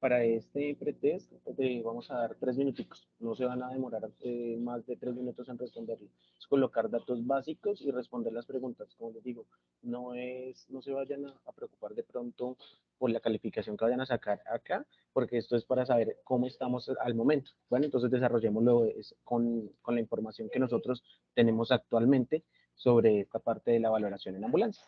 Para este pretest vamos a dar 3 minuticos. No se van a demorar más de 3 minutos en responderlo. Es colocar datos básicos y responder las preguntas. Como les digo, no se vayan a preocupar de pronto por la calificación que vayan a sacar acá, porque esto es para saber cómo estamos al momento. Bueno, entonces desarrollémoslo con la información que nosotros tenemos actualmente sobre esta parte de la valoración en ambulancia.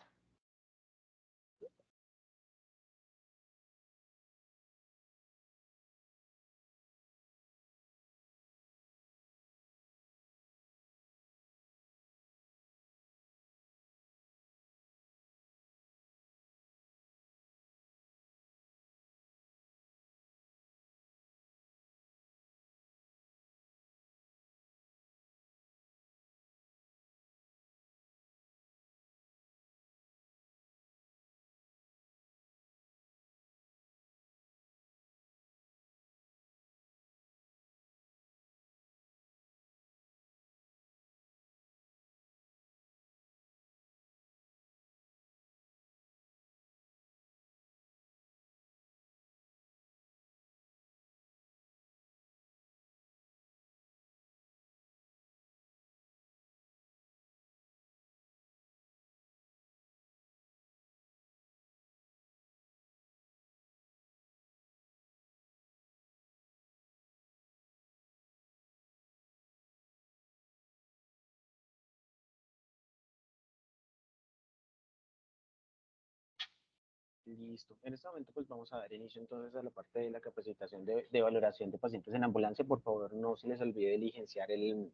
Listo. En este momento pues vamos a dar inicio entonces a la parte de la capacitación de valoración de pacientes en ambulancia. Por favor, no se les olvide diligenciar el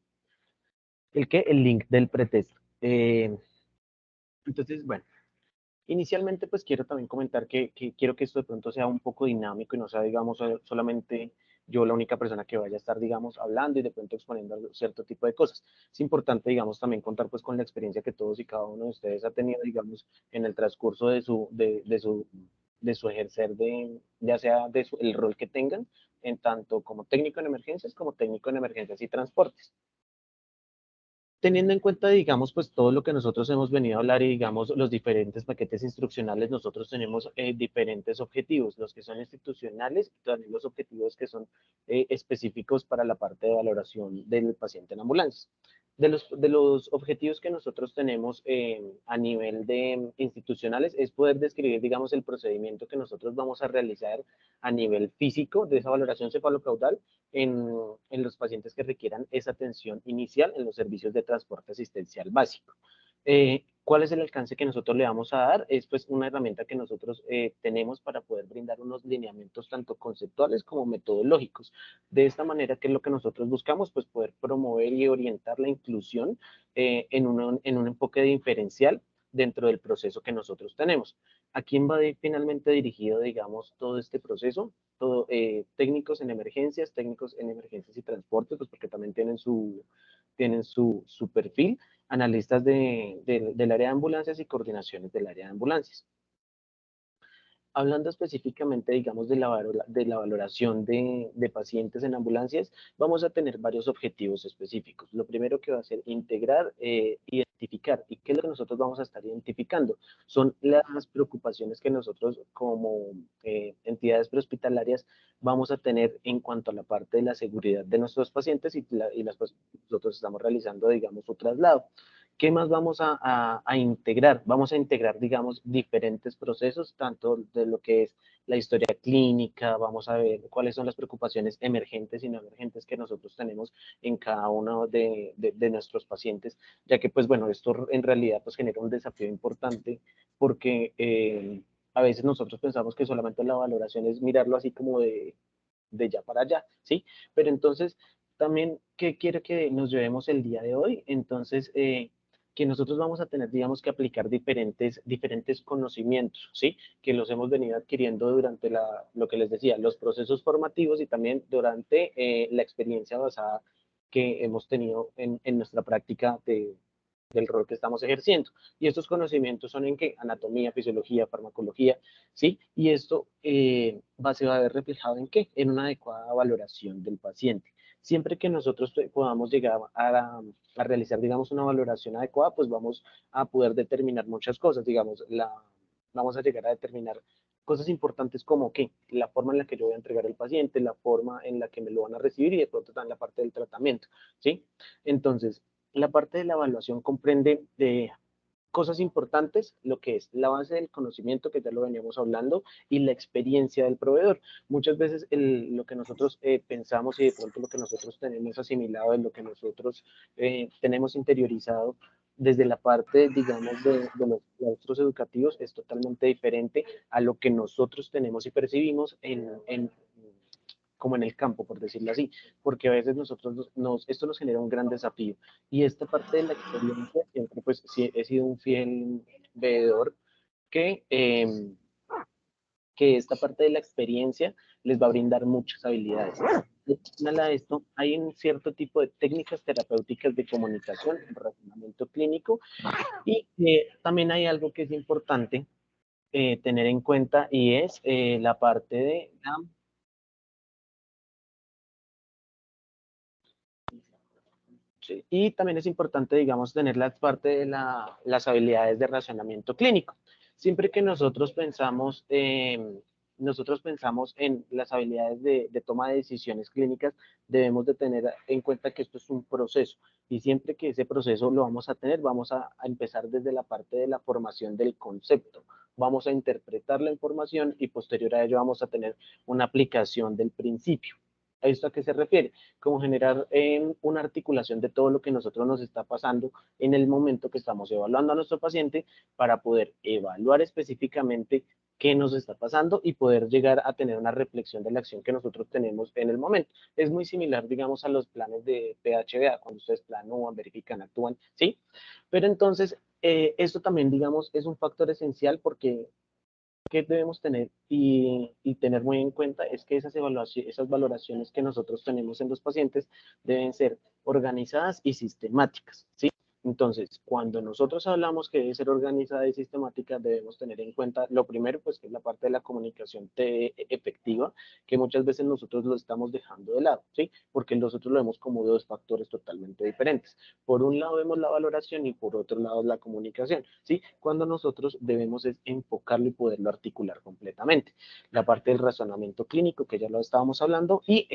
link del pretest. Entonces, bueno, inicialmente pues quiero también comentar que quiero que esto de pronto sea un poco dinámico y no sea, digamos, solamente yo la única persona que vaya a estar, digamos, hablando y de pronto exponiendo cierto tipo de cosas. Es importante, digamos, también contar pues con la experiencia que todos y cada uno de ustedes ha tenido, digamos, en el transcurso de su ejercer ya sea el rol que tengan, en tanto como técnico en emergencias como técnico en emergencias y transportes. Teniendo en cuenta, digamos, pues todo lo que nosotros hemos venido a hablar y, digamos, los diferentes paquetes instruccionales, nosotros tenemos diferentes objetivos, los que son institucionales y también los objetivos que son específicos para la parte de valoración del paciente en ambulancia. De los objetivos que nosotros tenemos a nivel de institucionales es poder describir, digamos, el procedimiento que nosotros vamos a realizar a nivel físico de esa valoración cefalocaudal en, en los pacientes que requieran esa atención inicial en los servicios de transporte asistencial básico. ¿Cuál es el alcance que nosotros le vamos a dar? Es pues una herramienta que nosotros tenemos para poder brindar unos lineamientos tanto conceptuales como metodológicos. De esta manera, ¿qué es lo que nosotros buscamos? Pues poder promover y orientar la inclusión en un enfoque diferencial dentro del proceso que nosotros tenemos. ¿A quién va finalmente dirigido, digamos, todo este proceso? Técnicos en emergencias y transporte, pues porque también tienen su perfil, analistas del área de ambulancias y coordinaciones del área de ambulancias. Hablando específicamente, digamos, de la valoración de pacientes en ambulancias, vamos a tener varios objetivos específicos. Lo primero que va a ser integrar, identificar. ¿Y qué es lo que nosotros vamos a estar identificando? Son las preocupaciones que nosotros como entidades prehospitalarias vamos a tener en cuanto a la parte de la seguridad de nuestros pacientes nosotros estamos realizando, digamos, su traslado. ¿Qué más vamos a integrar? Vamos a integrar, digamos, diferentes procesos, tanto de lo que es la historia clínica, vamos a ver cuáles son las preocupaciones emergentes y no emergentes que nosotros tenemos en cada uno de nuestros pacientes, ya que, pues bueno, esto en realidad pues genera un desafío importante porque a veces nosotros pensamos que solamente la valoración es mirarlo así como de ya para allá, ¿sí? Pero entonces, también, ¿qué quiero que nos llevemos el día de hoy? Entonces, que nosotros vamos a tener, digamos, que aplicar diferentes conocimientos, ¿sí? Que los hemos venido adquiriendo durante lo que les decía, los procesos formativos y también durante la experiencia basada que hemos tenido en nuestra práctica del rol que estamos ejerciendo. Y estos conocimientos son en qué? Anatomía, fisiología, farmacología, ¿sí? Y esto se va a ver reflejado en qué? En una adecuada valoración del paciente. Siempre que nosotros podamos llegar a realizar, digamos, una valoración adecuada, pues vamos a poder determinar muchas cosas, digamos, vamos a llegar a determinar Cosas importantes como que la forma en la que yo voy a entregar al paciente, la forma en la que me lo van a recibir y de pronto también la parte del tratamiento, ¿sí? Entonces, la parte de la evaluación comprende cosas importantes, lo que es la base del conocimiento, que ya lo veníamos hablando, y la experiencia del proveedor. Muchas veces lo que nosotros pensamos y de pronto lo que nosotros tenemos asimilado, es lo que nosotros tenemos interiorizado desde la parte, digamos, de los claustros educativos, es totalmente diferente a lo que nosotros tenemos y percibimos como en el campo, por decirlo así, porque a veces esto nos genera un gran desafío. Y esta parte de la experiencia, siempre pues sí, he sido un fiel veedor que, que esta parte de la experiencia les va a brindar muchas habilidades. Adicional a esto, hay un cierto tipo de técnicas terapéuticas de comunicación, razonamiento clínico, y también hay algo que es importante tener en cuenta y es la parte de la. Sí. Y también es importante, digamos, tener la parte de las habilidades de razonamiento clínico. Siempre que nosotros pensamos en las habilidades de toma de decisiones clínicas, debemos de tener en cuenta que esto es un proceso. Y siempre que ese proceso lo vamos a tener, vamos a empezar desde la parte de la formación del concepto. Vamos a interpretar la información y posterior a ello vamos a tener una aplicación del principio. ¿A esto a qué se refiere? Como generar una articulación de todo lo que nosotros nos está pasando en el momento que estamos evaluando a nuestro paciente para poder evaluar específicamente qué nos está pasando y poder llegar a tener una reflexión de la acción que nosotros tenemos en el momento. Es muy similar, digamos, a los planes de PHBA, cuando ustedes planúan, verifican, actúan, ¿sí? Pero entonces, esto también, digamos, es un factor esencial porque que debemos tener y tener muy en cuenta es que esas valoraciones que nosotros tenemos en los pacientes deben ser organizadas y sistemáticas, ¿sí? Entonces, cuando nosotros hablamos que debe ser organizada y sistemática, debemos tener en cuenta lo primero, pues que es la parte de la comunicación efectiva, que muchas veces nosotros lo estamos dejando de lado, ¿sí? Porque nosotros lo vemos como dos factores totalmente diferentes. Por un lado vemos la valoración y por otro lado la comunicación, ¿sí? Cuando nosotros debemos es enfocarlo y poderlo articular completamente. La parte del razonamiento clínico, que ya lo estábamos hablando, y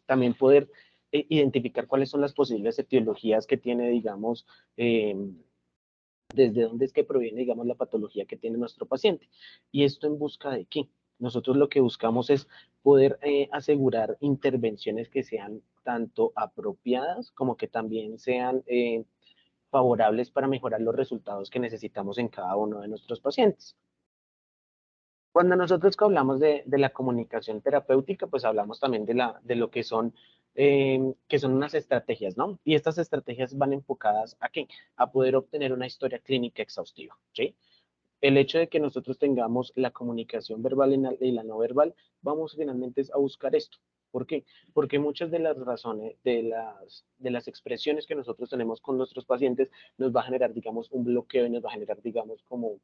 también poder identificar cuáles son las posibles etiologías que tiene, digamos, eh, desde dónde es que proviene, digamos, la patología que tiene nuestro paciente. ¿Y esto en busca de qué? Nosotros lo que buscamos es poder asegurar intervenciones que sean tanto apropiadas como que también sean favorables para mejorar los resultados que necesitamos en cada uno de nuestros pacientes. Cuando nosotros hablamos de la comunicación terapéutica, pues hablamos también de lo que son unas estrategias, ¿no? Y estas estrategias van enfocadas a qué? A poder obtener una historia clínica exhaustiva, ¿sí? El hecho de que nosotros tengamos la comunicación verbal y la no verbal, vamos finalmente a buscar esto. ¿Por qué? Porque muchas de las razones, de las expresiones que nosotros tenemos con nuestros pacientes nos va a generar, digamos, un bloqueo y nos va a generar, digamos, como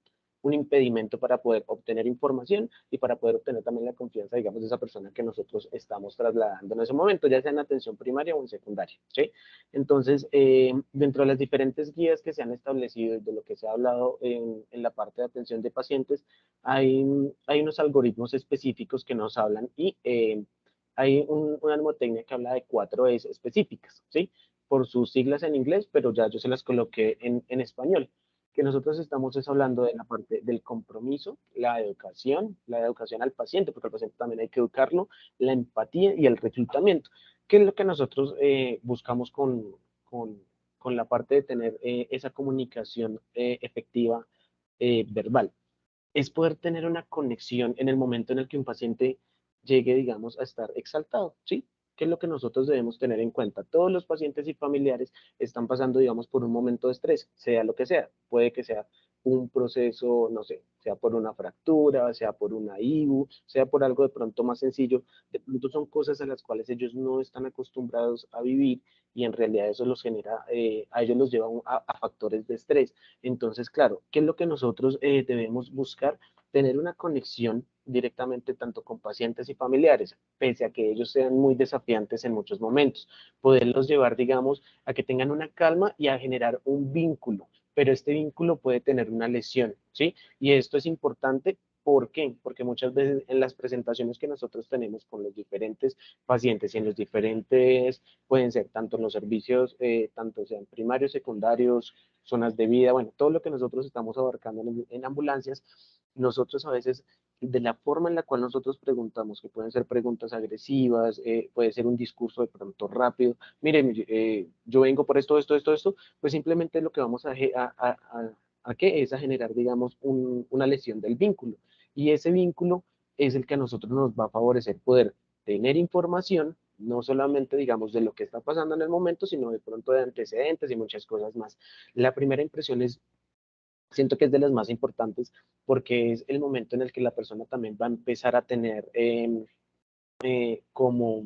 un impedimento para poder obtener información y para poder obtener también la confianza, digamos, de esa persona que nosotros estamos trasladando en ese momento, ya sea en atención primaria o en secundaria, ¿sí? Entonces, dentro de las diferentes guías que se han establecido y de lo que se ha hablado en la parte de atención de pacientes, hay unos algoritmos específicos que nos hablan y hay una mnemotecnia que habla de 4 Es específicas, ¿sí? Por sus siglas en inglés, pero ya yo se las coloqué en español, que nosotros estamos es hablando de la parte del compromiso, la educación al paciente, porque al paciente también hay que educarlo, la empatía y el reclutamiento. ¿Qué es lo que nosotros buscamos con, con la parte de tener esa comunicación efectiva verbal? Es poder tener una conexión en el momento en el que un paciente llegue, digamos, a estar exaltado, ¿sí? ¿Qué es lo que nosotros debemos tener en cuenta? Todos los pacientes y familiares están pasando, digamos, por un momento de estrés, sea lo que sea. Puede que sea un proceso, no sé, sea por una fractura, sea por una IBU, sea por algo de pronto más sencillo. De pronto son cosas a las cuales ellos no están acostumbrados a vivir y en realidad eso los genera, a ellos los lleva a factores de estrés. Entonces, claro, ¿qué es lo que nosotros debemos buscar? Tener una conexión directamente tanto con pacientes y familiares, pese a que ellos sean muy desafiantes en muchos momentos. Poderlos llevar, digamos, a que tengan una calma y a generar un vínculo, pero este vínculo puede tener una lesión, ¿sí? Y esto es importante ¿Por qué? Porque muchas veces en las presentaciones que nosotros tenemos con los diferentes pacientes y en los diferentes, pueden ser tanto en los servicios, tanto sean primarios, secundarios, zonas de vida, bueno, todo lo que nosotros estamos abarcando en ambulancias, nosotros a veces, de la forma en la cual nosotros preguntamos, que pueden ser preguntas agresivas, puede ser un discurso de pronto rápido, mire, yo vengo por esto, pues simplemente lo que vamos a qué es a generar, digamos, una lesión del vínculo. Y ese vínculo es el que a nosotros nos va a favorecer poder tener información, no solamente, digamos, de lo que está pasando en el momento, sino de pronto de antecedentes y muchas cosas más. La primera impresión es, siento que es de las más importantes porque es el momento en el que la persona también va a empezar a tener como,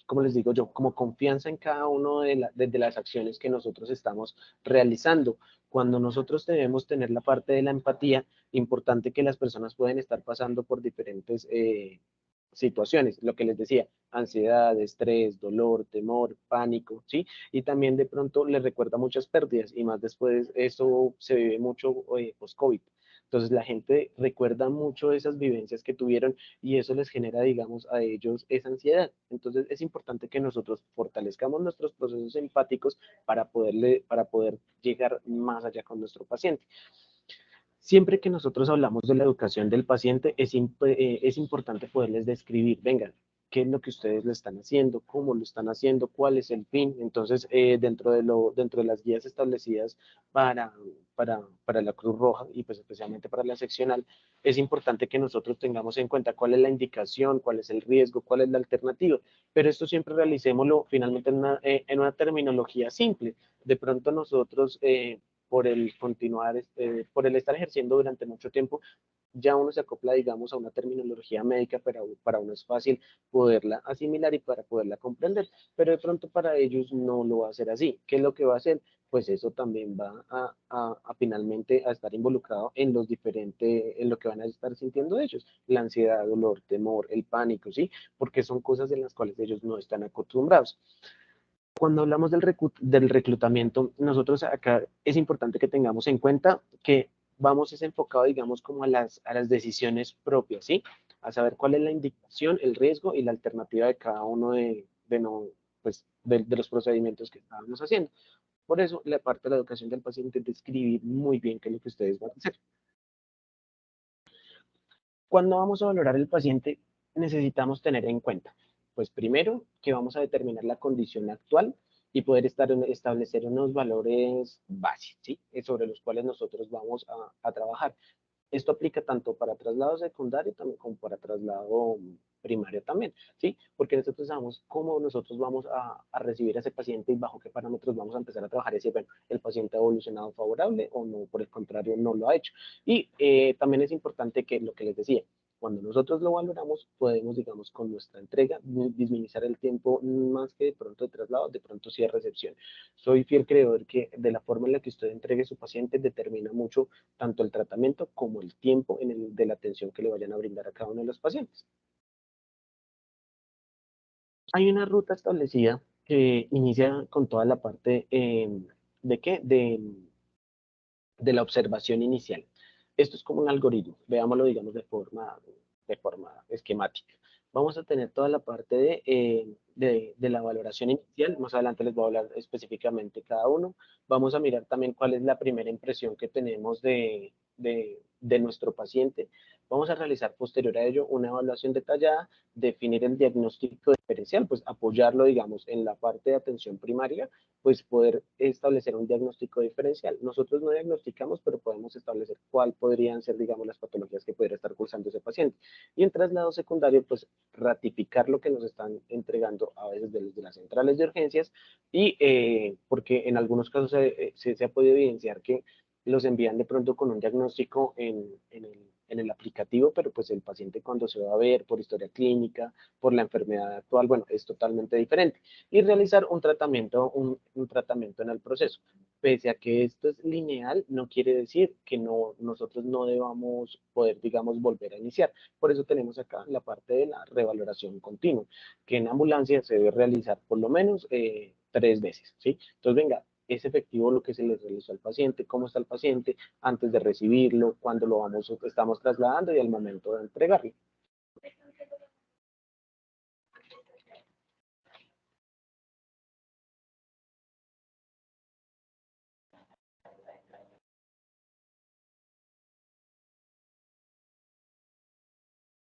como les digo yo, como confianza en cada uno de las acciones que nosotros estamos realizando. Cuando nosotros debemos tener la parte de la empatía, importante que las personas pueden estar pasando por diferentes situaciones, lo que les decía, ansiedad, estrés, dolor, temor, pánico, ¿sí? Y también de pronto les recuerda muchas pérdidas y más después eso se vive mucho post-COVID. Entonces la gente recuerda mucho esas vivencias que tuvieron y eso les genera, digamos, a ellos esa ansiedad. Entonces es importante que nosotros fortalezcamos nuestros procesos empáticos para poder llegar más allá con nuestro paciente. Siempre que nosotros hablamos de la educación del paciente, es importante poderles describir, vengan, qué es lo que ustedes le están haciendo, cómo lo están haciendo, cuál es el fin. Entonces, dentro de las guías establecidas para, para la Cruz Roja y pues especialmente para la seccional, es importante que nosotros tengamos en cuenta cuál es la indicación, cuál es el riesgo, cuál es la alternativa. Pero esto siempre realicémoslo finalmente en una terminología simple. De pronto nosotros por el continuar, por el estar ejerciendo durante mucho tiempo, ya uno se acopla, digamos, a una terminología médica, pero para uno es fácil poderla asimilar y para poderla comprender, pero de pronto para ellos no lo va a hacer así. ¿Qué es lo que va a hacer? Pues eso también va a finalmente a estar involucrado en los diferentes, en lo que van a estar sintiendo ellos, la ansiedad, dolor, temor, el pánico, ¿sí? Porque son cosas en las cuales ellos no están acostumbrados. Cuando hablamos del reclutamiento, nosotros acá es importante que tengamos en cuenta que vamos es enfocado, digamos, como a las decisiones propias, ¿sí? A saber cuál es la indicación, el riesgo y la alternativa de cada uno no, pues, de los procedimientos que estábamos haciendo. Por eso, la parte de la educación del paciente es describir muy bien qué es lo que ustedes van a hacer. Cuando vamos a valorar el paciente, necesitamos tener en cuenta, pues primero, que vamos a determinar la condición actual y poder establecer unos valores básicos, ¿sí? Sobre los cuales nosotros vamos a trabajar. Esto aplica tanto para traslado secundario también como para traslado primario también, ¿sí? Porque nosotros sabemos cómo nosotros vamos a recibir a ese paciente y bajo qué parámetros vamos a empezar a trabajar y decir, bueno, el paciente ha evolucionado favorable o no, por el contrario, no lo ha hecho. Y también es importante que lo que les decía, cuando nosotros lo valoramos, podemos, digamos, con nuestra entrega, disminuir el tiempo más que de pronto de traslado, de pronto sí de recepción. Soy fiel creedor que de la forma en la que usted entregue a su paciente determina mucho tanto el tratamiento como el tiempo de la atención que le vayan a brindar a cada uno de los pacientes. Hay una ruta establecida que inicia con toda la parte de qué, de la observación inicial. Esto es como un algoritmo, veámoslo, digamos, de forma esquemática. Vamos a tener toda la parte de la valoración inicial, más adelante les voy a hablar específicamente cada uno. Vamos a mirar también cuál es la primera impresión que tenemos de nuestro paciente. Vamos a realizar posterior a ello una evaluación detallada, definir el diagnóstico diferencial, pues apoyarlo, digamos, en la parte de atención primaria, pues poder establecer un diagnóstico diferencial. Nosotros no diagnosticamos, pero podemos establecer cuál podrían ser, digamos, las patologías que pudiera estar cursando ese paciente. Y en traslado secundario, pues ratificar lo que nos están entregando a veces de las centrales de urgencias y porque en algunos casos se ha podido evidenciar que los envían de pronto con un diagnóstico en el aplicativo, pero pues el paciente cuando se va a ver por historia clínica, por la enfermedad actual, bueno, es totalmente diferente. Y realizar un tratamiento en el proceso. Pese a que esto es lineal, no quiere decir que nosotros no debamos poder, digamos, volver a iniciar. Por eso tenemos acá la parte de la revaloración continua, que en ambulancia se debe realizar por lo menos 3 veces, ¿sí? Entonces, venga, es efectivo lo que se le realizó al paciente, cómo está el paciente antes de recibirlo, cuándo lo estamos trasladando y al momento de entregarlo.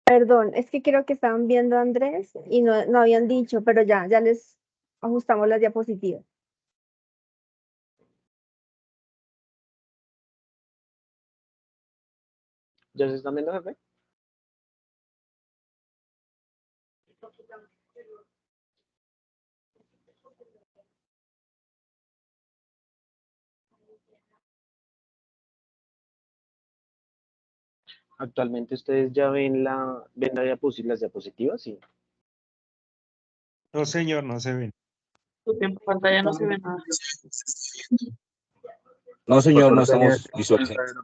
Perdón, es que creo que estaban viendo a Andrés y no habían dicho, pero ya les ajustamos las diapositivas. ¿Ya se están viendo, jefe? Actualmente ustedes ya ven las diapositivas, sí. No, señor, no se ven. En pantalla no se ve nada. No, señor, no estamos visualizando.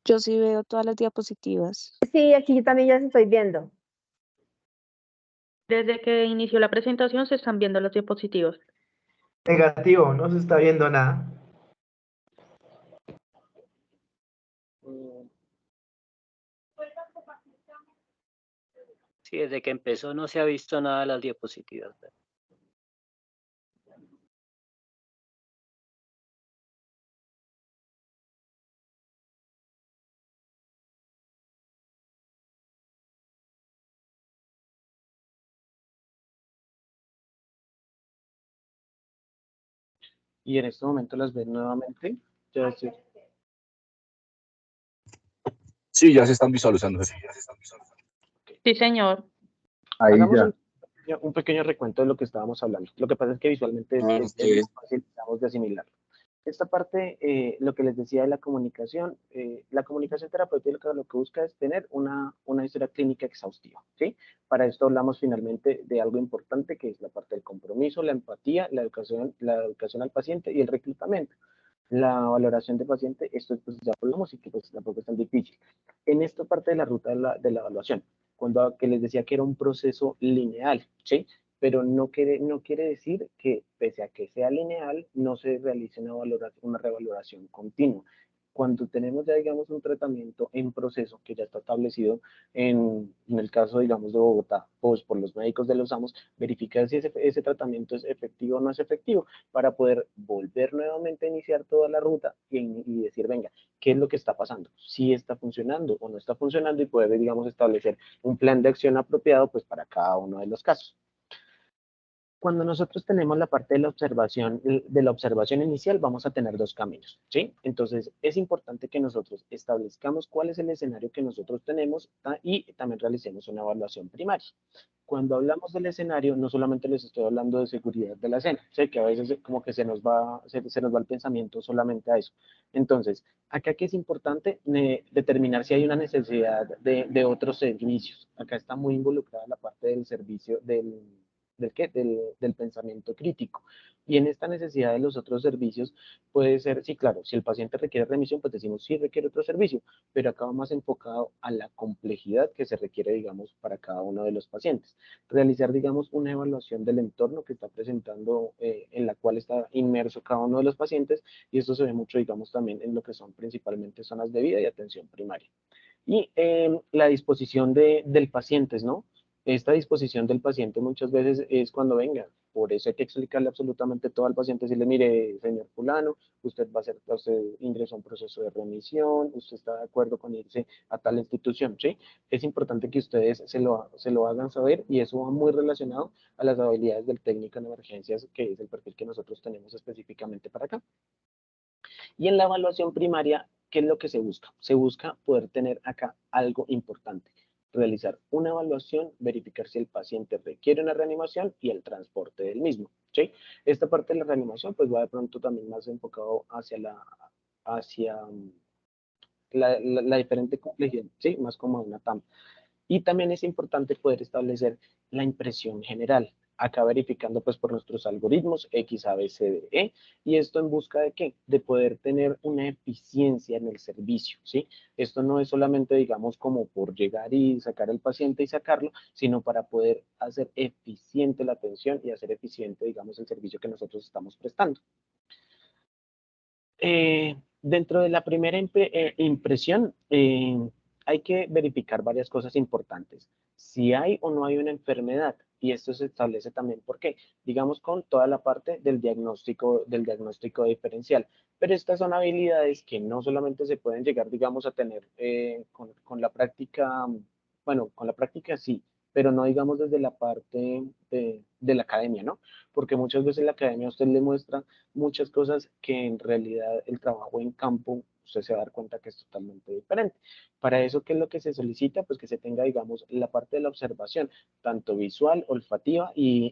Yo sí veo todas las diapositivas. Sí, aquí yo también ya las estoy viendo. Desde que inició la presentación se están viendo las diapositivas. Negativo, no se está viendo nada. Sí, desde que empezó no se ha visto nada de las diapositivas. Y en este momento las ven nuevamente. Ya sí. Sí, ya se están visualizando. Sí, señor. Ahí Hagamos ya. un pequeño recuento de lo que estábamos hablando. Lo que pasa es que visualmente es más fácil, digamos, de asimilar. Esta parte, lo que les decía de la comunicación terapéutica lo que busca es tener una historia clínica exhaustiva, ¿sí? Para esto hablamos finalmente de algo importante que es la parte del compromiso, la empatía, la educación al paciente y el reclutamiento. La valoración de paciente, esto pues ya hablamos y que pues tampoco es tan difícil. En esta parte de la ruta de la evaluación, cuando que les decía que era un proceso lineal, ¿sí? Pero no quiere decir que pese a que sea lineal, no se realice una revaloración continua. Cuando tenemos ya, digamos, un tratamiento en proceso que ya está establecido en el caso, digamos, de Bogotá, pues por los médicos de los AMOS, verificar si ese tratamiento es efectivo o no es efectivo, para poder volver nuevamente a iniciar toda la ruta y decir, venga, ¿qué es lo que está pasando? Si está funcionando o no está funcionando y poder, digamos, establecer un plan de acción apropiado pues para cada uno de los casos. Cuando nosotros tenemos la parte de la observación inicial, vamos a tener dos caminos, ¿sí? Entonces, es importante que nosotros establezcamos cuál es el escenario que nosotros tenemos y también realicemos una evaluación primaria. Cuando hablamos del escenario, no solamente les estoy hablando de seguridad de la escena, sé que a veces como que se nos va el pensamiento solamente a eso. Entonces, acá que es importante determinar si hay una necesidad de otros servicios. Acá está muy involucrada la parte del servicio del pensamiento crítico. Y en esta necesidad de los otros servicios puede ser, sí, claro, si el paciente requiere remisión, pues decimos sí requiere otro servicio, pero acá va más enfocado a la complejidad que se requiere, digamos, para cada uno de los pacientes. Realizar, digamos, una evaluación del entorno que está presentando, en la cual está inmerso cada uno de los pacientes, y esto se ve mucho, digamos, también en lo que son principalmente zonas de vida y atención primaria. Y la disposición del paciente, ¿no? Esta disposición del paciente muchas veces es cuando venga, por eso hay que explicarle absolutamente todo al paciente, decirle, mire, señor fulano, usted ingresó a un proceso de remisión, usted está de acuerdo con irse a tal institución, ¿sí? Es importante que ustedes se lo hagan saber y eso va muy relacionado a las habilidades del técnico en emergencias, que es el perfil que nosotros tenemos específicamente para acá. Y en la evaluación primaria, ¿qué es lo que se busca? Se busca poder tener acá algo importante, realizar una evaluación, verificar si el paciente requiere una reanimación y el transporte del mismo, ¿sí? Esta parte de la reanimación pues va de pronto también más enfocado hacia la diferente complejidad, ¿sí? Más como una TAM. Y también es importante poder establecer la impresión general. acá verificando pues por nuestros algoritmos X, A, B, C, D, E, y esto en busca de ¿qué? De poder tener una eficiencia en el servicio, ¿sí? Esto no es solamente, digamos, como por llegar y sacar al paciente y sacarlo, sino para poder hacer eficiente la atención y hacer eficiente, digamos, el servicio que nosotros estamos prestando. Dentro de la primera impresión, hay que verificar varias cosas importantes. Si hay o no hay una enfermedad, y esto se establece también, ¿por qué? Digamos, con toda la parte del diagnóstico diferencial. Pero estas son habilidades que no solamente se pueden llegar, digamos, a tener con la práctica, bueno, con la práctica sí, pero no digamos desde la parte de la academia, ¿no? Porque muchas veces la academia a usted le muestra muchas cosas que en realidad el trabajo en campo usted se va a dar cuenta que es totalmente diferente. Para eso, ¿qué es lo que se solicita? Pues que se tenga, digamos, la parte de la observación, tanto visual, olfativa y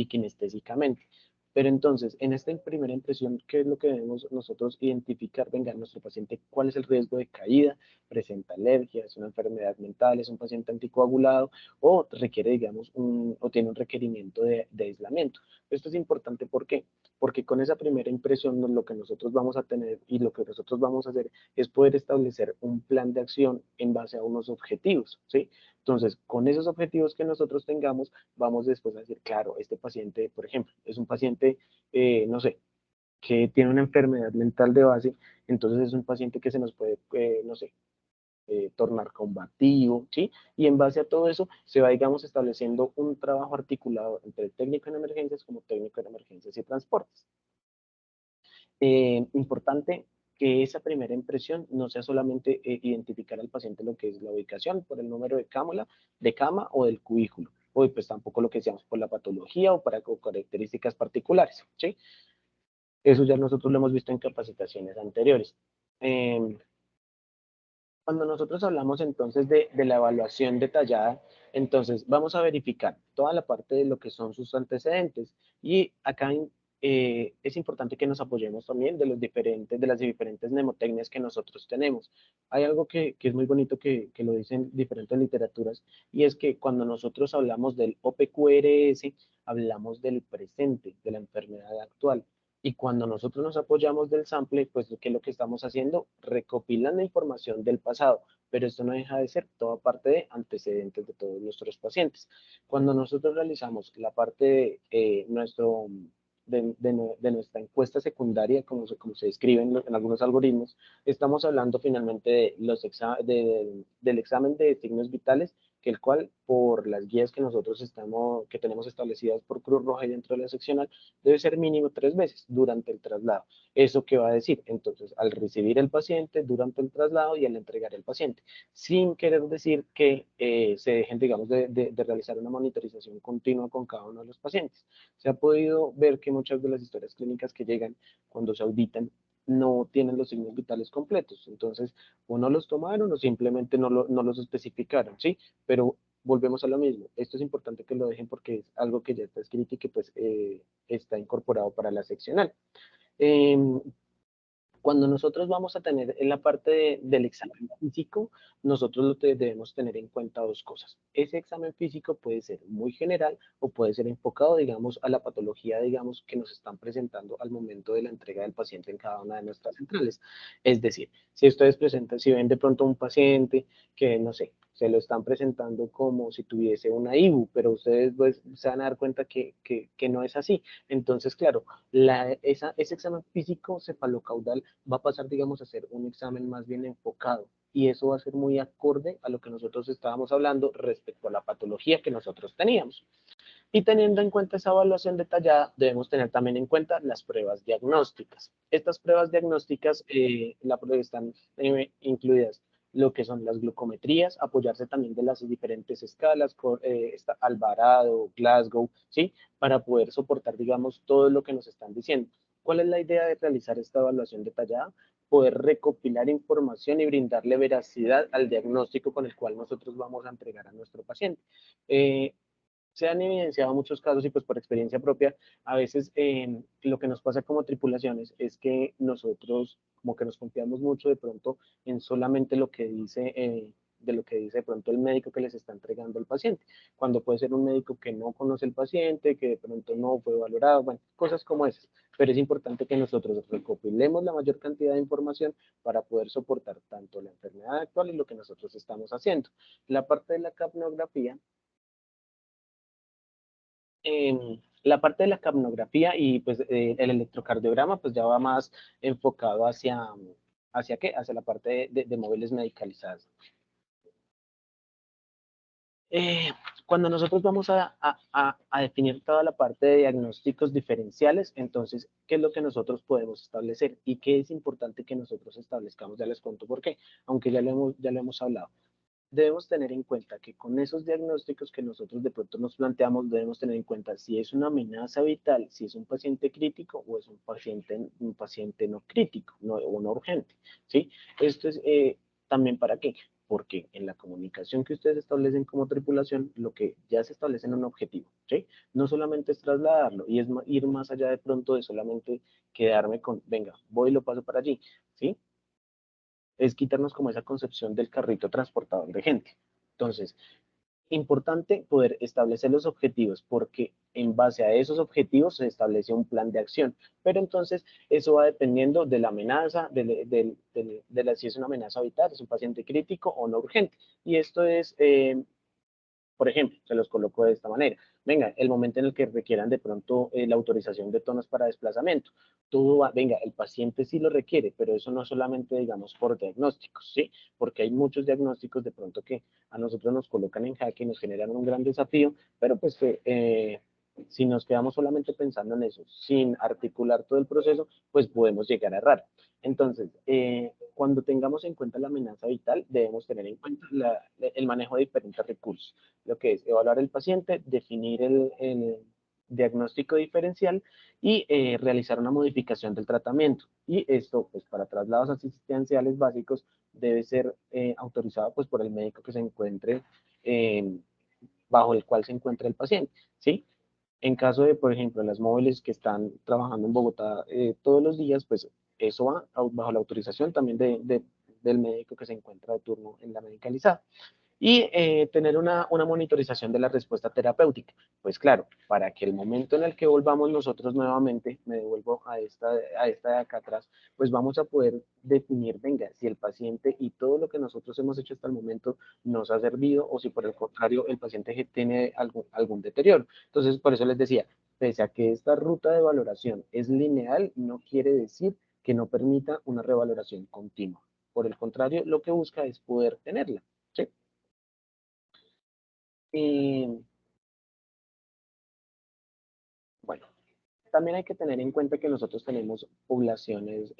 kinestésicamente. Pero entonces, en esta primera impresión, ¿qué es lo que debemos nosotros identificar? Venga, nuestro paciente, ¿cuál es el riesgo de caída? ¿Presenta alergia? ¿Es una enfermedad mental? ¿Es un paciente anticoagulado? ¿O requiere, digamos, o tiene un requerimiento de aislamiento? Esto es importante, ¿por qué? Porque con esa primera impresión lo que nosotros vamos a tener y lo que nosotros vamos a hacer es poder establecer un plan de acción en base a unos objetivos, ¿sí? Entonces, con esos objetivos que nosotros tengamos, vamos después a decir, claro, este paciente, por ejemplo, es un paciente, no sé, que tiene una enfermedad mental de base, entonces es un paciente que se nos puede, no sé, tornar combativo, ¿sí? Y en base a todo eso se va, digamos, estableciendo un trabajo articulado entre el técnico en emergencias como técnico en emergencias y transportes. Importante que esa primera impresión no sea solamente identificar al paciente lo que es la ubicación por el número de cama o del cubículo, o pues tampoco lo que decíamos por la patología o para características particulares, ¿sí? Eso ya nosotros lo hemos visto en capacitaciones anteriores. Cuando nosotros hablamos entonces de la evaluación detallada, entonces vamos a verificar toda la parte de lo que son sus antecedentes y acá es importante que nos apoyemos también de las diferentes mnemotecnias que nosotros tenemos. Hay algo que es muy bonito que lo dicen diferentes literaturas y es que cuando nosotros hablamos del OPQRS, hablamos del presente, de la enfermedad actual. Y cuando nosotros nos apoyamos del sample, pues ¿qué es lo que estamos haciendo? Recopilando información del pasado, pero esto no deja de ser toda parte de antecedentes de todos nuestros pacientes. Cuando nosotros realizamos la parte de, de nuestra encuesta secundaria, como se describe en algunos algoritmos, estamos hablando finalmente de del examen de signos vitales, que el cual por las guías que nosotros que tenemos establecidas por Cruz Roja y dentro de la seccional, debe ser mínimo 3 veces durante el traslado. ¿Eso qué va a decir? Entonces, al recibir el paciente, durante el traslado y al entregar el paciente, sin querer decir que se dejen, digamos, de realizar una monitorización continua con cada uno de los pacientes. Se ha podido ver que muchas de las historias clínicas que llegan cuando se auditan no tienen los signos vitales completos. Entonces, o no los tomaron o simplemente no los especificaron, ¿sí? Pero volvemos a lo mismo. Esto es importante que lo dejen porque es algo que ya está escrito y que pues está incorporado para la seccional. Cuando nosotros vamos a tener en la parte del examen físico, nosotros debemos tener en cuenta dos cosas. Ese examen físico puede ser muy general o puede ser enfocado, digamos, a la patología, digamos, que nos están presentando al momento de la entrega del paciente en cada una de nuestras centrales. Es decir, si ustedes presentan, si ven de pronto un paciente que, no sé, se lo están presentando como si tuviese una IBU, pero ustedes pues, se van a dar cuenta que no es así. Entonces, claro, ese examen físico cefalocaudal va a pasar, digamos, a ser un examen más bien enfocado y eso va a ser muy acorde a lo que nosotros estábamos hablando respecto a la patología que nosotros teníamos. Y teniendo en cuenta esa evaluación detallada, debemos tener también en cuenta las pruebas diagnósticas. Estas pruebas diagnósticas están incluidas lo que son las glucometrías, apoyarse también de las diferentes escalas, Alvarado, Glasgow, ¿sí? Para poder soportar, digamos, todo lo que nos están diciendo. ¿Cuál es la idea de realizar esta evaluación detallada? Poder recopilar información y brindarle veracidad al diagnóstico con el cual nosotros vamos a entregar a nuestro paciente. Se han evidenciado muchos casos y pues por experiencia propia, a veces lo que nos pasa como tripulaciones es que nosotros como que nos confiamos mucho de pronto en solamente lo que dice de lo que dice de pronto el médico que les está entregando al paciente, cuando puede ser un médico que no conoce al paciente, que de pronto no fue valorado, bueno, cosas como esas. Pero es importante que nosotros recopilemos la mayor cantidad de información para poder soportar tanto la enfermedad actual y lo que nosotros estamos haciendo. La parte de la capnografía, la parte de la capnografía y pues el electrocardiograma pues ya va más enfocado ¿hacia qué? Hacia la parte de móviles medicalizadas. Cuando nosotros vamos a definir toda la parte de diagnósticos diferenciales, entonces, ¿qué es lo que nosotros podemos establecer? ¿Y qué es importante que nosotros establezcamos? Ya les cuento por qué, aunque ya lo hemos hablado. Debemos tener en cuenta que con esos diagnósticos que nosotros de pronto nos planteamos, debemos tener en cuenta si es una amenaza vital, si es un paciente crítico o es un paciente no crítico o no urgente, ¿sí? Esto es también para qué, porque en la comunicación que ustedes establecen como tripulación, lo que ya se establece en un objetivo, ¿sí? No solamente es trasladarlo y es ir más allá de pronto de solamente quedarme con, venga, voy y lo paso para allí, ¿sí? Es quitarnos como esa concepción del carrito transportador de gente. Entonces, importante poder establecer los objetivos porque en base a esos objetivos se establece un plan de acción, pero entonces eso va dependiendo de la amenaza, si es una amenaza vital, es un paciente crítico o no urgente. Y esto es, por ejemplo, se los coloco de esta manera. Venga, el momento en el que requieran de pronto la autorización de tonos para desplazamiento. Todo va, venga, el paciente sí lo requiere, pero eso no solamente, digamos, por diagnósticos, ¿sí? Porque hay muchos diagnósticos de pronto que a nosotros nos colocan en jaque y nos generan un gran desafío, pero pues si nos quedamos solamente pensando en eso, sin articular todo el proceso, pues podemos llegar a errar. Entonces, cuando tengamos en cuenta la amenaza vital, debemos tener en cuenta el manejo de diferentes recursos, lo que es evaluar el paciente, definir el diagnóstico diferencial y realizar una modificación del tratamiento. Y esto, pues para traslados asistenciales básicos, debe ser autorizado pues, por el médico que se encuentre, bajo el cual se encuentra el paciente, ¿sí? En caso de, por ejemplo, las móviles que están trabajando en Bogotá todos los días, pues eso va bajo la autorización también del médico que se encuentra de turno en la medicalizada. Y tener una monitorización de la respuesta terapéutica. Pues claro, para que el momento en el que volvamos nosotros nuevamente, me devuelvo a esta de acá atrás, pues vamos a poder definir, venga, si el paciente y todo lo que nosotros hemos hecho hasta el momento nos ha servido o si por el contrario el paciente tiene algún deterioro. Entonces, por eso les decía, pese a que esta ruta de valoración es lineal, no quiere decir que no permita una revaloración continua. Por el contrario, lo que busca es poder tenerla. ¿Sí? Y bueno, también hay que tener en cuenta que nosotros tenemos poblaciones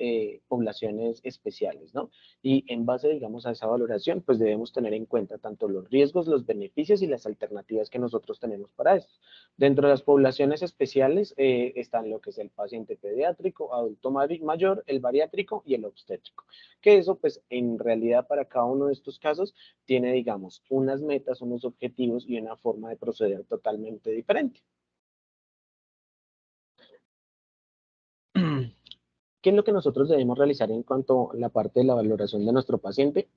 especiales, ¿no? Y en base, digamos, a esa valoración, pues debemos tener en cuenta tanto los riesgos, los beneficios y las alternativas que nosotros tenemos para esto. Dentro de las poblaciones especiales están lo que es el paciente pediátrico, adulto mayor, el bariátrico y el obstétrico. Que eso, pues, en realidad para cada uno de estos casos tiene, digamos, unas metas, unos objetivos y una forma de proceder totalmente diferente. ¿Qué es lo que nosotros debemos realizar en cuanto a la parte de la valoración de nuestro paciente?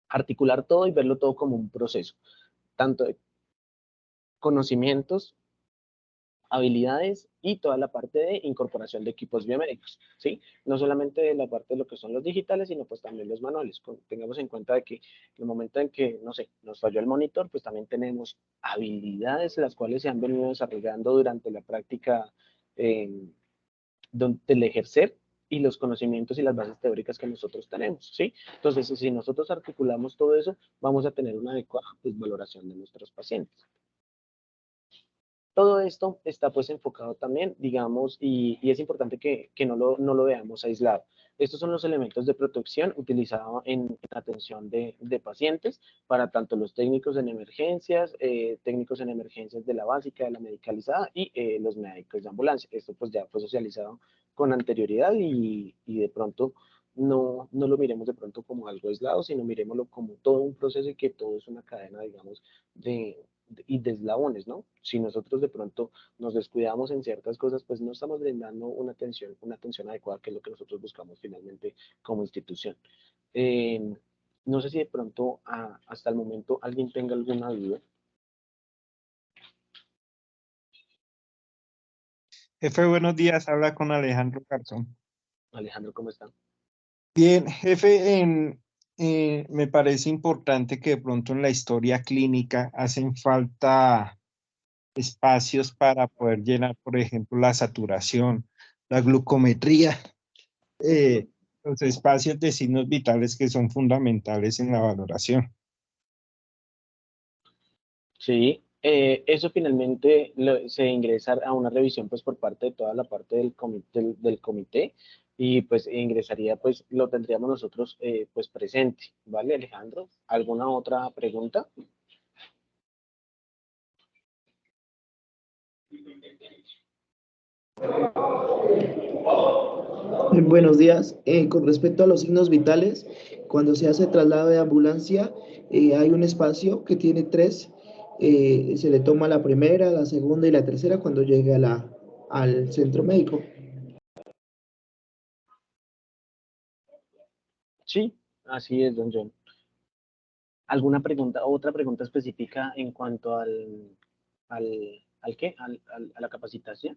Articular todo y verlo todo como un proceso, tanto de conocimientos, habilidades y toda la parte de incorporación de equipos biomédicos, ¿sí? No solamente de la parte de lo que son los digitales, sino pues también los manuales. Tengamos en cuenta de que en el momento en que, no sé, nos falló el monitor, pues también tenemos habilidades las cuales se han venido desarrollando durante la práctica del ejercer y los conocimientos y las bases teóricas que nosotros tenemos, ¿sí? Entonces, si nosotros articulamos todo eso, vamos a tener una adecuada pues, valoración de nuestros pacientes. Todo esto está pues enfocado también, digamos, y es importante que no lo veamos aislado. Estos son los elementos de protección utilizados en atención de pacientes para tanto los técnicos en emergencias de la básica, de la medicalizada y los médicos de ambulancia. Esto pues ya fue socializado con anterioridad y de pronto no lo miremos de pronto como algo aislado, sino miremoslo como todo un proceso y que todo es una cadena, digamos, y de eslabones, ¿no? Si nosotros de pronto nos descuidamos en ciertas cosas, pues no estamos brindando una atención adecuada, que es lo que nosotros buscamos finalmente como institución. No sé si de pronto hasta el momento alguien tenga alguna duda. Jefe, buenos días. Habla con Alejandro Garzón. Alejandro, ¿cómo está? Bien, jefe, me parece importante que de pronto en la historia clínica hacen falta espacios para poder llenar, por ejemplo, la saturación, la glucometría, los espacios de signos vitales que son fundamentales en la valoración. Sí, eso finalmente se ingresa a una revisión pues por parte de toda la parte del comité y pues ingresaría pues lo tendríamos nosotros pues presente, ¿vale, Alejandro? ¿Alguna otra pregunta? Buenos días. Con respecto a los signos vitales, cuando se hace traslado de ambulancia, hay un espacio que tiene tres. Se le toma la primera, la segunda y la tercera cuando llegue al centro médico. Sí, así es, don John. ¿Alguna pregunta, otra pregunta específica en cuanto al qué? A la capacitación.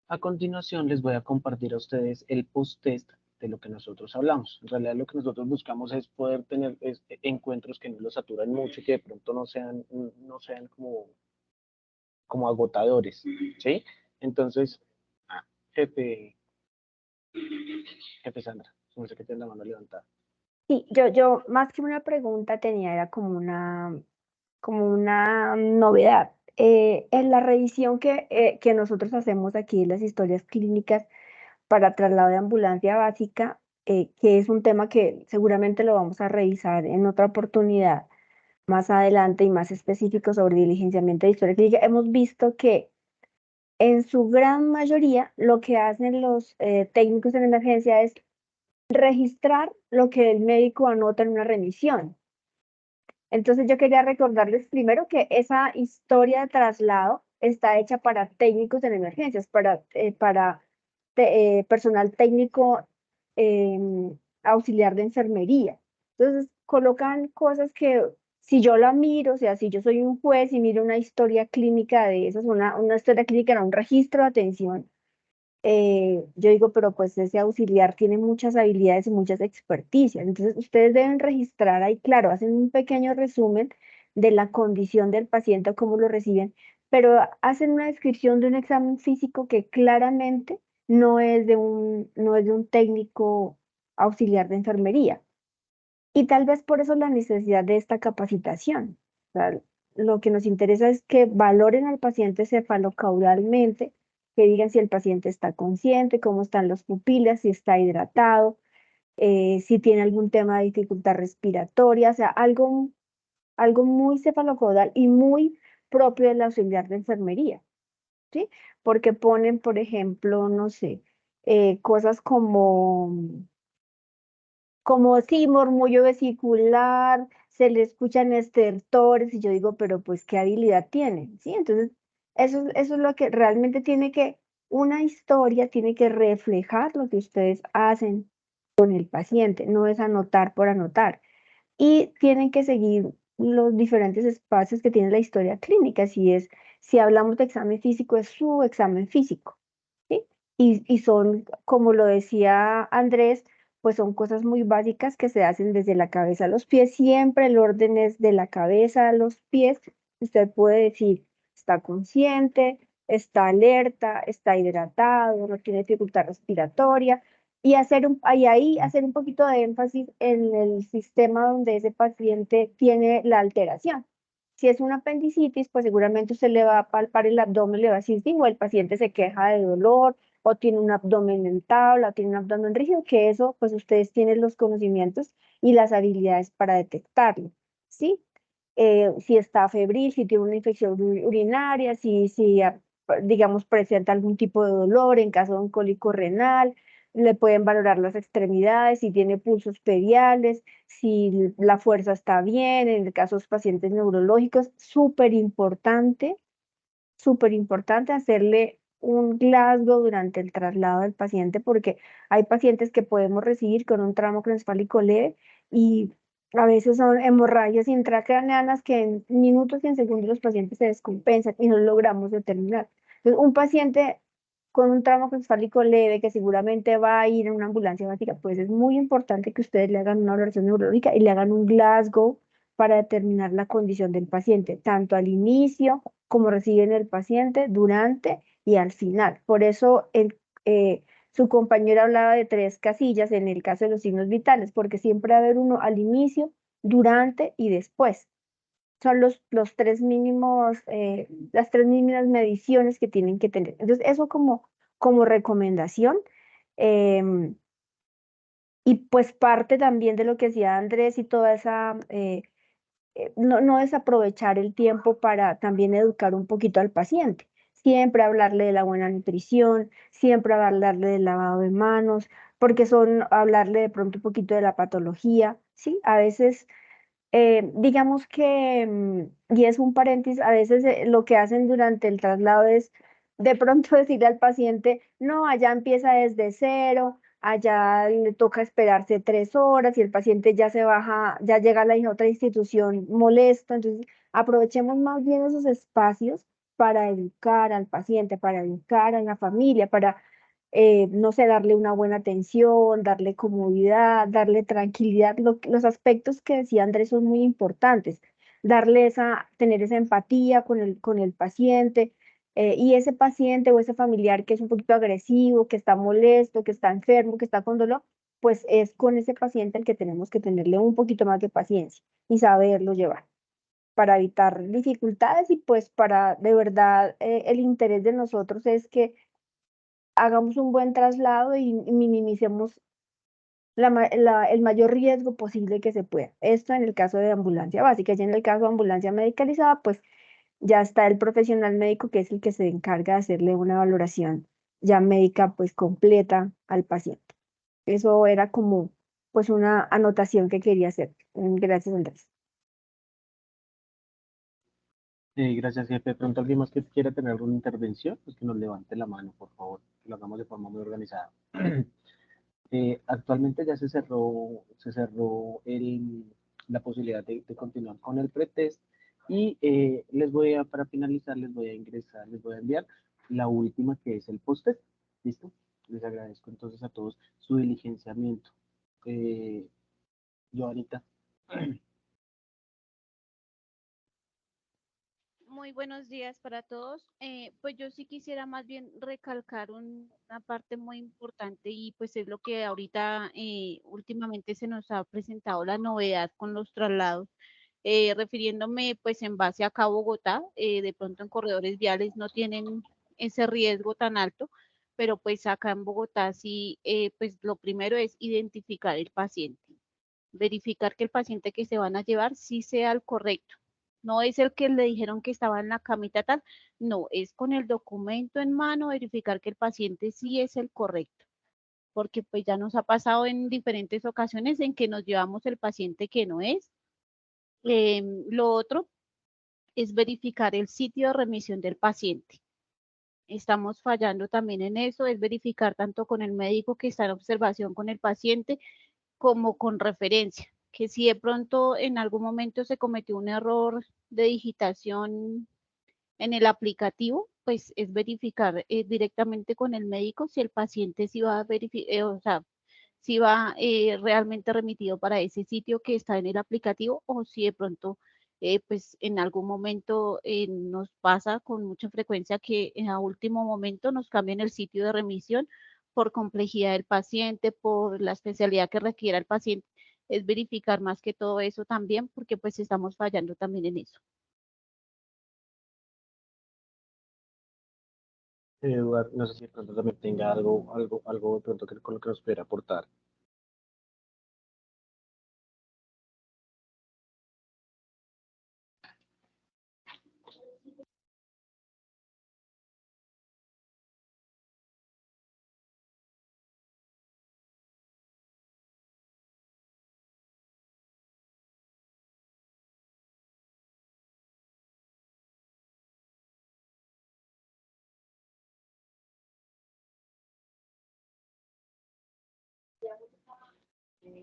A continuación les voy a compartir a ustedes el post-test de lo que nosotros hablamos. En realidad lo que nosotros buscamos es poder tener encuentros que no los saturan mucho y que de pronto no sean como agotadores, ¿sí? Entonces, jefe, jefe Sandra, no sé qué tiene la mano levantada. Sí, yo más que una pregunta tenía, era como una novedad. En la revisión que nosotros hacemos aquí en las historias clínicas para traslado de ambulancia básica, que es un tema que seguramente lo vamos a revisar en otra oportunidad más adelante y más específico sobre diligenciamiento de historia clínica, hemos visto que en su gran mayoría lo que hacen los técnicos en emergencia es registrar lo que el médico anota en una remisión. Entonces yo quería recordarles primero que esa historia de traslado está hecha para técnicos en emergencias, para personal técnico auxiliar de enfermería. Entonces colocan cosas que si yo la miro, o sea, si yo soy un juez y miro una historia clínica de esas, una historia clínica, un registro de atención, yo digo, pero pues ese auxiliar tiene muchas habilidades y muchas experticias. Entonces, ustedes deben registrar ahí, claro, hacen un pequeño resumen de la condición del paciente o cómo lo reciben, pero hacen una descripción de un examen físico que claramente no es de un técnico auxiliar de enfermería. Y tal vez por eso la necesidad de esta capacitación. O sea, lo que nos interesa es que valoren al paciente cefalocaudalmente, que digan si el paciente está consciente, cómo están las pupilas, si está hidratado, si tiene algún tema de dificultad respiratoria, o sea, algo muy cefalocaudal y muy propio del auxiliar de enfermería, ¿sí? Porque ponen, por ejemplo, no sé, cosas como sí, murmullo vesicular, se le escuchan estertores, y yo digo, pero pues, ¿qué habilidad tiene? ¿Sí? Entonces, eso es lo que realmente una historia tiene que reflejar lo que ustedes hacen con el paciente, no es anotar por anotar. Y tienen que seguir los diferentes espacios que tiene la historia clínica, si hablamos de examen físico, es su examen físico, ¿sí? Y son, como lo decía Andrés, pues son cosas muy básicas que se hacen desde la cabeza a los pies. Siempre el orden es de la cabeza a los pies. Usted puede decir, está consciente, está alerta, está hidratado, no tiene dificultad respiratoria. Y ahí hacer un poquito de énfasis en el sistema donde ese paciente tiene la alteración. Si es una apendicitis, pues seguramente usted le va a palpar el abdomen, le va a decir, sí, o el paciente se queja de dolor, o tiene un abdomen en tabla, o tiene un abdomen rígido, que eso, pues ustedes tienen los conocimientos y las habilidades para detectarlo, ¿sí? Si está febril, si tiene una infección urinaria, digamos, presenta algún tipo de dolor en caso de un cólico renal, le pueden valorar las extremidades, si tiene pulsos pediales, si la fuerza está bien, en el caso de los pacientes neurológicos, súper importante hacerle un Glasgow durante el traslado del paciente, porque hay pacientes que podemos recibir con un tramo craneoencefálico leve y a veces son hemorragias intracraneanas que en minutos y en segundos los pacientes se descompensan y no logramos determinar. Entonces, un paciente con un tramo craneoencefálico leve que seguramente va a ir en una ambulancia básica, pues es muy importante que ustedes le hagan una valoración neurológica y le hagan un Glasgow para determinar la condición del paciente, tanto al inicio como reciben el paciente, durante y al final. Por eso su compañero hablaba de 3 casillas en el caso de los signos vitales, porque siempre va a haber uno al inicio, durante y después. Son los tres mínimos, las 3 mínimas mediciones que tienen que tener. Entonces, eso como recomendación. em, y pues parte también de lo que decía Andrés y toda esa, no desaprovechar el tiempo para también educar un poquito al paciente. Siempre hablarle de la buena nutrición, siempre hablarle del lavado de manos, porque son hablarle de pronto un poquito de la patología, ¿sí? A veces digamos que, y es un paréntesis, a veces lo que hacen durante el traslado es de pronto decirle al paciente, no, allá empieza desde cero, allá le toca esperarse 3 horas y el paciente ya se baja, ya llega a la otra institución molesto. Entonces, aprovechemos más bien esos espacios para educar al paciente, para educar a la familia, para no sé, darle una buena atención, darle comodidad, darle tranquilidad. Los aspectos que decía Andrés son muy importantes. Tener esa empatía con el paciente, y ese paciente o ese familiar que es un poquito agresivo, que está molesto, que está enfermo, que está con dolor, pues es con ese paciente el que tenemos que tenerle un poquito más de paciencia y saberlo llevar para evitar dificultades y pues para de verdad el interés de nosotros es que hagamos un buen traslado y minimicemos el mayor riesgo posible que se pueda. Esto en el caso de ambulancia básica. Ya en el caso de ambulancia medicalizada, pues ya está el profesional médico que es el que se encarga de hacerle una valoración ya médica pues completa al paciente. Eso era como pues una anotación que quería hacer. Gracias, Andrés. Gracias, jefe. De pronto alguien más que quiera tener alguna intervención, pues que nos levante la mano, por favor, que lo hagamos de forma muy organizada. Actualmente ya se cerró la posibilidad de continuar con el pretest y para finalizar, les voy a enviar la última que es el post-test. ¿Listo? Les agradezco entonces a todos su diligenciamiento. Joanita. Muy buenos días para todos. Pues yo sí quisiera más bien recalcar una parte muy importante y pues es lo que ahorita últimamente se nos ha presentado la novedad con los traslados, refiriéndome pues en base acá a Bogotá, de pronto en corredores viales no tienen ese riesgo tan alto, pero pues acá en Bogotá sí, pues lo primero es identificar el paciente, verificar que el paciente que se van a llevar sí sea el correcto. No es el que le dijeron que estaba en la camita tal, no, es con el documento en mano verificar que el paciente sí es el correcto, porque pues ya nos ha pasado en diferentes ocasiones en que nos llevamos el paciente que no es. Lo otro es verificar el sitio de remisión del paciente. Estamos fallando también en eso, es verificar tanto con el médico que está en observación con el paciente como con referencia, que si de pronto en algún momento se cometió un error de digitación en el aplicativo, pues es verificar directamente con el médico si el paciente sí va a verificar, o sea, si va realmente remitido para ese sitio que está en el aplicativo o si de pronto, pues en algún momento nos pasa con mucha frecuencia que en a último momento nos cambian el sitio de remisión por complejidad del paciente, por la especialidad que requiera el paciente. Es verificar más que todo eso también, porque pues estamos fallando también en eso. Eduardo, no sé si de pronto también tenga algo de pronto con lo que nos pudiera aportar.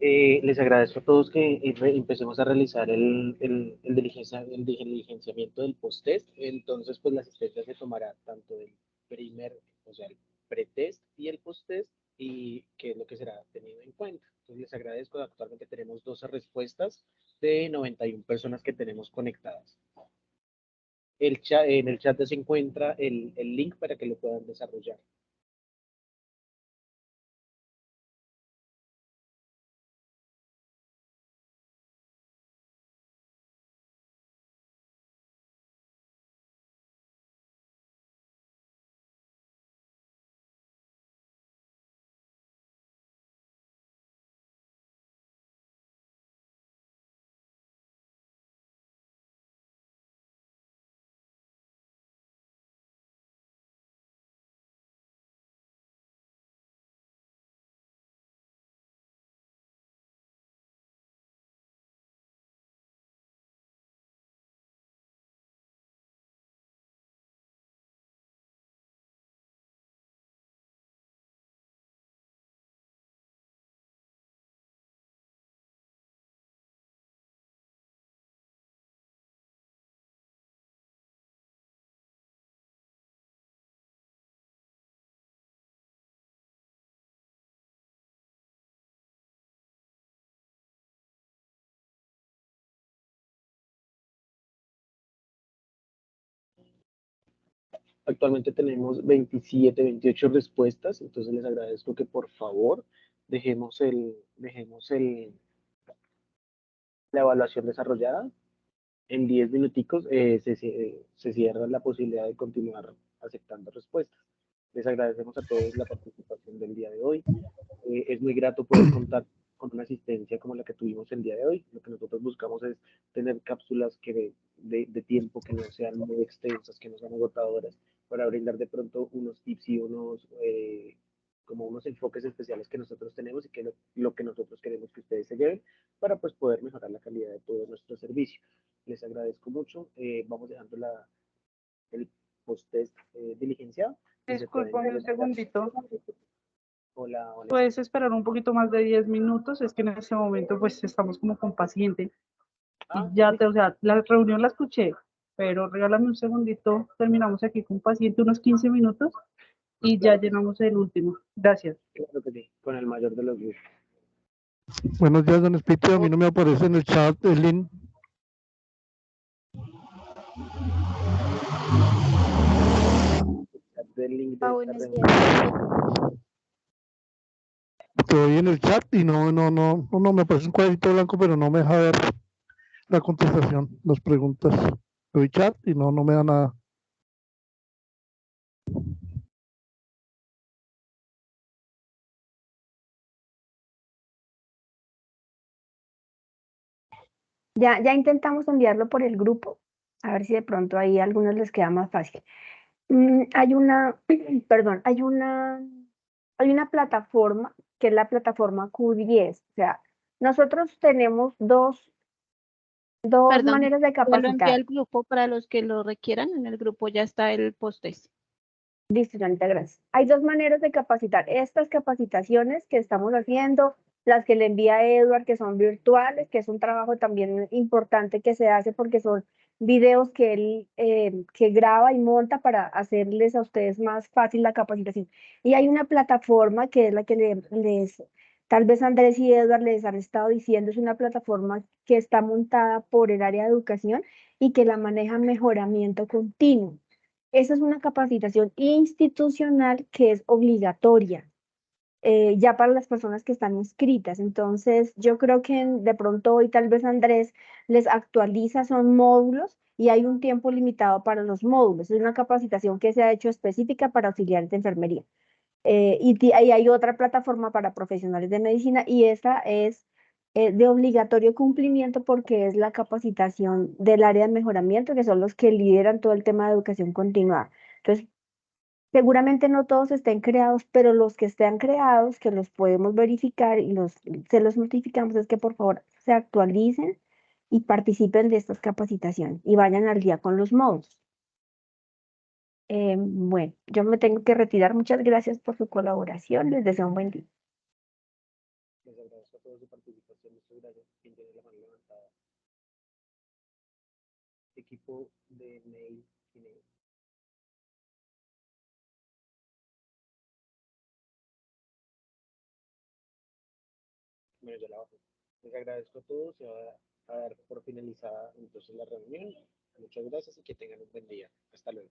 Les agradezco a todos que empecemos a realizar el diligenciamiento del post-test. Entonces, pues la asistencia se tomará tanto del primer, o sea, el pretest y el post-test, y qué es lo que será tenido en cuenta. Entonces, les agradezco. Actualmente tenemos 12 respuestas de 91 personas que tenemos conectadas. En el chat se encuentra el link para que lo puedan desarrollar. Actualmente tenemos 27, 28 respuestas, entonces les agradezco que por favor dejemos la evaluación desarrollada. En 10 minuticos se cierra la posibilidad de continuar aceptando respuestas. Les agradecemos a todos la participación del día de hoy. Es muy grato poder contar con una asistencia como la que tuvimos el día de hoy. Lo que nosotros buscamos es tener cápsulas de tiempo que no sean muy extensas, que no sean agotadoras, para brindar de pronto unos tips y como unos enfoques especiales que nosotros tenemos y que lo que nosotros queremos que ustedes se lleven para pues poder mejorar la calidad de todo nuestro servicio. Les agradezco mucho. Vamos dejando el post-test diligenciado. Discúlpame un segundito. Hola, hola. Puedes esperar un poquito más de 10 minutos, es que en este momento pues estamos como con paciente. Y o sea, la reunión la escuché, pero regálame un segundito, terminamos aquí con paciente unos 15 minutos y ya llenamos el último. Gracias. Claro que sí, con el mayor de los gustos. Buenos días, don Espíritu. A mí no me aparece en el chat el link. Estoy en el chat y no me aparece un cuadrito blanco, pero no me deja ver la contestación, las preguntas. Doy chat y no me da nada. Ya intentamos enviarlo por el grupo, a ver si de pronto ahí a algunos les queda más fácil. Hay una, perdón, hay una plataforma que es la plataforma Q10. O sea, nosotros tenemos dos Perdón, maneras de ya lo envié capacitar. al grupo para los que lo requieran. En el grupo ya está el post-test. Listo, Janita, gracias. Hay dos maneras de capacitar. Estas capacitaciones que estamos haciendo, las que le envía Edward, que son virtuales, que es un trabajo también importante que se hace porque son videos que él que graba y monta para hacerles a ustedes más fácil la capacitación. Y hay una plataforma que es la que tal vez Andrés y Edward les han estado diciendo, es una plataforma que está montada por el área de educación y que la maneja Mejoramiento Continuo. Esa es una capacitación institucional que es obligatoria ya para las personas que están inscritas. Entonces, yo creo que de pronto hoy tal vez Andrés les actualiza, son módulos y hay un tiempo limitado para los módulos. Es una capacitación que se ha hecho específica para auxiliares de enfermería. Y hay otra plataforma para profesionales de medicina y esa es de obligatorio cumplimiento porque es la capacitación del área de mejoramiento, que son los que lideran todo el tema de educación continuada. Entonces, seguramente no todos estén creados, pero los que estén creados, que los podemos verificar y se los notificamos, es que por favor se actualicen y participen de estas capacitaciones y vayan al día con los módulos. Bueno, yo me tengo que retirar. Muchas gracias por su colaboración. Les deseo un buen día. Les agradezco a todos su participación. Muchas gracias. ¿Quién tiene la mano levantada? Equipo de mail. Bueno, yo la bajo. Les agradezco a todos. Se va a dar por finalizada entonces la reunión. Muchas gracias y que tengan un buen día. Hasta luego.